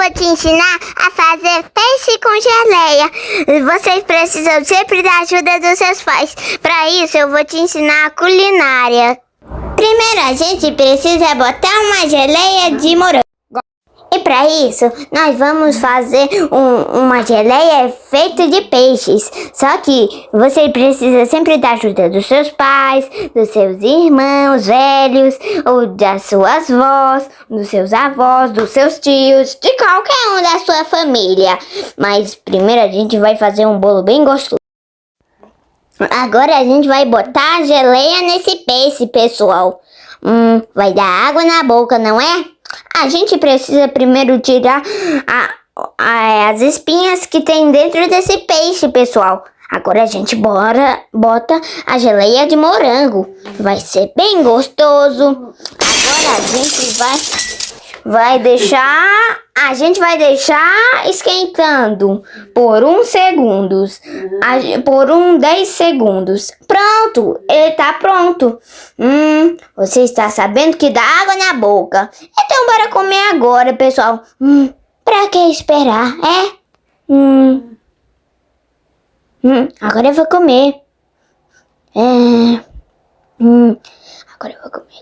vou te ensinar a fazer peixe com geleia. Vocês precisam sempre da ajuda dos seus pais. Para isso, eu vou te ensinar a culinária. Primeiro, a gente precisa botar uma geleia de morango. E para isso, nós vamos fazer uma geleia feita de peixes. Só que você precisa sempre da ajuda dos seus pais, dos seus irmãos velhos, ou das suas avós, dos seus avós, dos seus tios, de qualquer um da sua família. Mas primeiro a gente vai fazer um bolo bem gostoso. Agora a gente vai botar a geleia nesse peixe, pessoal. Vai dar água na boca, não é? A gente precisa primeiro tirar as espinhas que tem dentro desse peixe, pessoal. Agora a gente bota a geleia de morango. Vai ser bem gostoso. Agora a gente vai deixar esquentando por 10 segundos. Pronto, ele tá pronto. Você está sabendo que dá água na boca. Então bora comer agora, pessoal. Pra que esperar, agora eu vou comer. Agora eu vou comer.